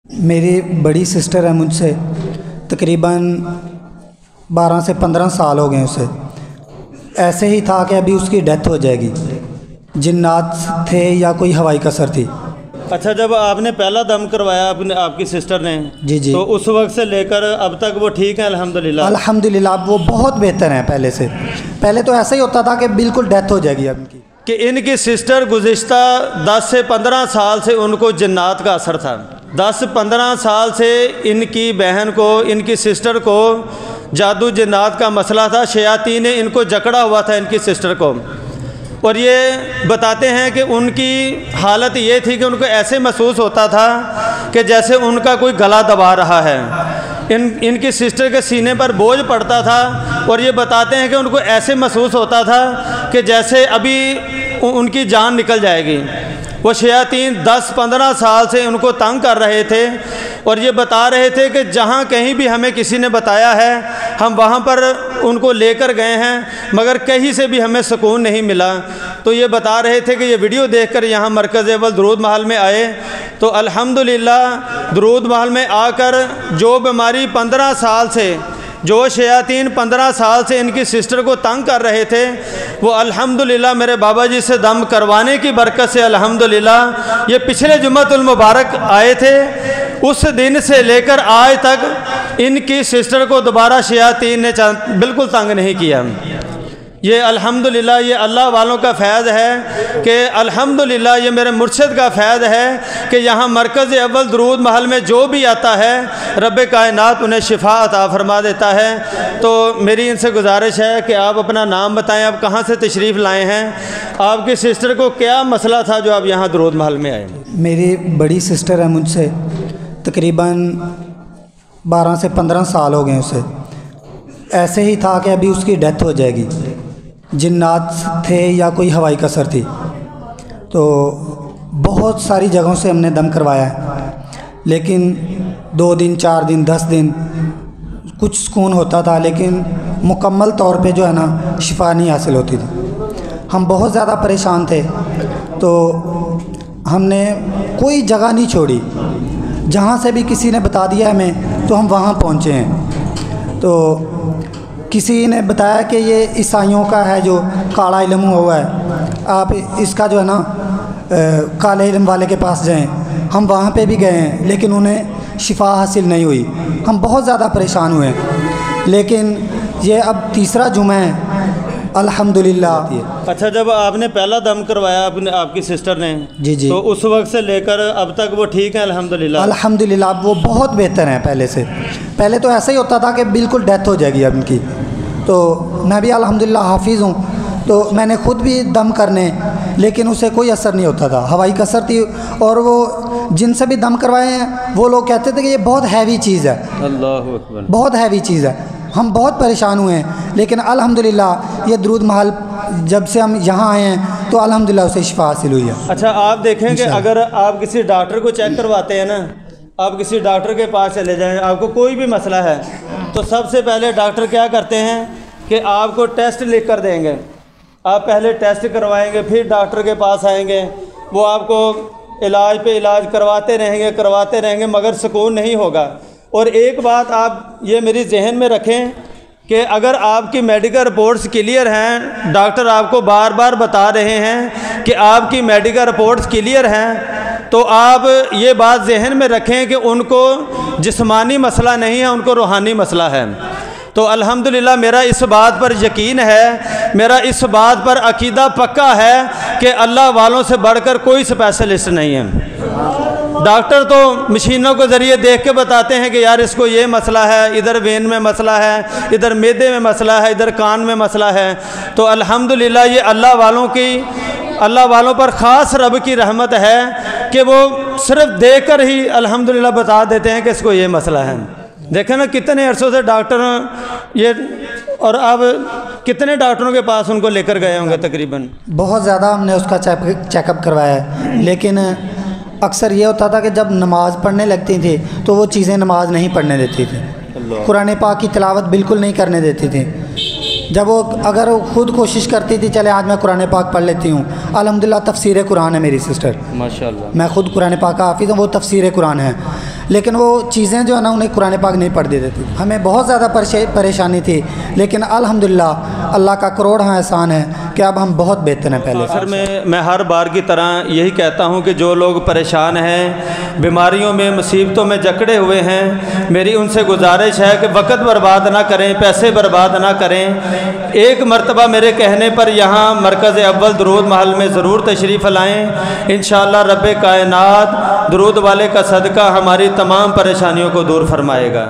میری بڑی سسٹر ہے مجھ سے تقریباً 12 سے 15 سال ہو گئے اسے. ایسے ہی تھا کہ ابھی اس کی ڈیتھ ہو جائے گی. جنات تھے یا کوئی ہوائی کثر تھی. اچھا، جب آپ نے پہلا دم کروایا آپ کی سسٹر نے جی تو اس وقت سے لے کر اب تک وہ ٹھیک ہیں الحمدللہ؟ الحمدللہ اب وہ بہت بہتر ہیں پہلے سے. پہلے تو ایسا ہی ہوتا تھا کہ بالکل ڈیتھ ہو جائے گی اب ان کی. کہ ان کی سسٹر گزشتہ 10 سے 15 سال سے ان کو جنات کا اثر تھا. 10-15 سال سے ان کی بہن کو، ان کی سسٹر کو جادو جنات کا مسئلہ تھا. شیاطین نے ان کو جکڑا ہوا تھا ان کی سسٹر کو. اور یہ بتاتے ہیں کہ ان کی حالت یہ تھی کہ ان کو ایسے محسوس ہوتا تھا کہ جیسے ان کا کوئی گلا دبا رہا ہے. ان کی سسٹر کے سینے پر بوجھ پڑتا تھا. اور یہ بتاتے ہیں کہ ان کو ایسے محسوس ہوتا تھا کہ جیسے ابھی ان کی جان نکل جائے گی. وہ شیاطین 10-15 سال سے ان کو تنگ کر رہے تھے. اور یہ بتا رہے تھے کہ جہاں کہیں بھی ہمیں کسی نے بتایا ہے ہم وہاں پر ان کو لے کر گئے ہیں، مگر کہیں سے بھی ہمیں سکون نہیں ملا. تو یہ بتا رہے تھے کہ یہ ویڈیو دیکھ کر یہاں مرکز اول درود محل میں آئے تو الحمدللہ درود محل میں آ کر جو بیماری 15 سال سے، جو شیاطین 15 سال سے ان کی سسٹر کو تنگ کر رہے تھے، وہ الحمدللہ میرے بابا جی سے دم کروانے کی برکت سے الحمدللہ یہ پچھلے جمعۃ المبارک آئے تھے. اس دن سے لے کر آج تک ان کی سسٹر کو دوبارہ شیاطین نے بالکل تنگ نہیں کیا. یہ الحمدللہ یہ اللہ والوں کا فیض ہے کہ الحمدللہ یہ میرے مرشد کا فیض ہے کہ یہاں مرکز اول درود محل میں جو بھی آتا ہے رب کائنات انہیں شفا عطا فرما دیتا ہے. تو میری ان سے گزارش ہے کہ آپ اپنا نام بتائیں، آپ کہاں سے تشریف لائے ہیں، آپ کی سسٹر کو کیا مسئلہ تھا جو آپ یہاں درود محل میں آئے؟ میری بڑی سسٹر ہے مجھ سے تقریباً 12 سے 15 سال ہو گئے اسے. ایسے ہی تھا کہ ابھی اس کی ڈیتھ ہو جائے گی. جنات تھے یا کوئی ہوائی کثر تھی. تو بہت ساری جگہوں سے ہم نے دم کروایا ہے، لیکن 2 دن 4 دن 10 دن کچھ سکون ہوتا تھا، لیکن مکمل طور پہ جو ہے نا شفا نہیں حاصل ہوتی تھی. ہم بہت زیادہ پریشان تھے تو ہم نے کوئی جگہ نہیں چھوڑی. جہاں سے بھی کسی نے بتا دیا ہمیں تو ہم وہاں پہنچے ہیں. تو کسی نے بتایا کہ یہ عیسائیوں کا ہے جو کالا علم ہوا ہے، آپ اس کا جو ہے نا کالے علم والے کے پاس جائیں. ہم وہاں پہ بھی گئے ہیں لیکن انہیں شفا حاصل نہیں ہوئی. ہم بہت زیادہ پریشان ہوئے ہیں، لیکن یہ اب تیسرا جمعہ ہے الحمدللہ. اچھا، جب آپ نے پہلا دم کروایا آپ کی سسٹر نے جی تو اس وقت سے لے کر اب تک وہ ٹھیک ہیں الحمدللہ؟ الحمدللہ اب وہ بہت بہتر ہیں پہلے سے. پہلے تو ایسا ہی ہوتا تھا کہ بالکل ڈیتھ ہو جائے گی اب ان کی. تو میں بھی الحمدللہ حافظ ہوں، تو میں نے خود بھی دم کرنے، لیکن اسے کوئی اثر نہیں ہوتا تھا، ہوائی کثر تھی. اور وہ جن سے بھی دم کروائے ہیں وہ لوگ کہتے تھے کہ یہ بہت ہیوی چیز ہے. اللہ اکبر، بہت ہیوی چیز ہے. ہم بہت پریشان ہوئے ہیں، لیکن الحمدللہ یہ درود محل جب سے ہم یہاں آئے ہیں تو الحمدللہ اسے شفا حاصل ہوئی ہے. اچھا، آپ دیکھیں کہ اگر آپ کسی ڈاکٹر کو چیک کرواتے ہیں نا، آپ کسی ڈاکٹر کے پاس چلے جائیں، آپ کو کوئی بھی مسئلہ ہے تو سب سے پہلے ڈاکٹر کیا کرتے ہیں کہ آپ کو ٹیسٹ لکھ کر دیں گے. آپ پہلے ٹیسٹ کروائیں گے، پھر ڈاکٹر کے پاس آئیں گے. وہ آپ کو علاج پہ علاج کرواتے رہیں گے مگر سکون نہیں ہوگا. اور ایک بات آپ یہ میری ذہن میں رکھیں کہ اگر آپ کی میڈیکل رپورٹس کلیئر ہیں، ڈاکٹر آپ کو بار بار بتا رہے ہیں کہ آپ کی میڈیکل رپورٹس کلیئر ہیں، تو آپ یہ بات ذہن میں رکھیں کہ ان کو جسمانی مسئلہ نہیں ہے، ان کو روحانی مسئلہ ہے. تو الحمدللہ میرا اس بات پر یقین ہے، میرا اس بات پر عقیدہ پکا ہے کہ اللہ والوں سے بڑھ کر کوئی اسپیشلسٹ نہیں ہے. ڈاکٹر تو مشینوں کے ذریعے دیکھ کے بتاتے ہیں کہ یار اس کو یہ مسئلہ ہے، ادھر وین میں مسئلہ ہے، ادھر معدے میں مسئلہ ہے، ادھر کان میں مسئلہ ہے. تو الحمدللہ یہ اللہ والوں پر خاص رب کی رحمت ہے کہ وہ صرف دیکھ کر ہی الحمدللہ بتا دیتے ہیں کہ اس کو یہ مسئلہ ہے. دیکھیں نا کتنے عرصوں سے ڈاکٹر یہ، اور اب کتنے ڈاکٹروں کے پاس ان کو لے کر گئے ہوں گے؟ تقریباً بہت زیادہ ہم نے اس کا چیک اپ کروایا ہے، لیکن اکثر یہ ہوتا تھا کہ جب نماز پڑھنے لگتی تھی تو وہ چیزیں نماز نہیں پڑھنے دیتی تھی. قرآن پاک کی تلاوت بالکل نہیں کرنے دیتی تھی. جب وہ اگر وہ خود کوشش کرتی تھی چلے آج میں قرآن پاک پڑھ لیتی ہوں، الحمدللہ تفسیر قرآن ہے میری سسٹر، ماشاءاللہ، میں خود قرآن پاک کا حافظ ہوں، وہ تفسیر قرآن ہے. لیکن وہ چیزیں جو ہے نا انہیں قرآن پاک نہیں پڑھ دیتے تھے. ہمیں بہت زیادہ پریشانی تھی, لیکن الحمدللہ اللہ کا کروڑاں احسان ہے کہ اب ہم بہت بہتر ہیں پہلے. آخر میں ہر بار کی طرح یہی کہتا ہوں کہ جو لوگ پریشان ہیں, بیماریوں میں, مصیبتوں میں جکڑے ہوئے ہیں, میری ان سے گزارش ہے کہ وقت برباد نہ کریں, پیسے برباد نہ کریں. ایک مرتبہ میرے کہنے پر یہاں مرکز اول درود محل میں ضرور تشریف لائیں. انشاءاللہ رب کائنات درود والے کا صدقہ ہماری تمام پریشانیوں کو دور فرمائے گا.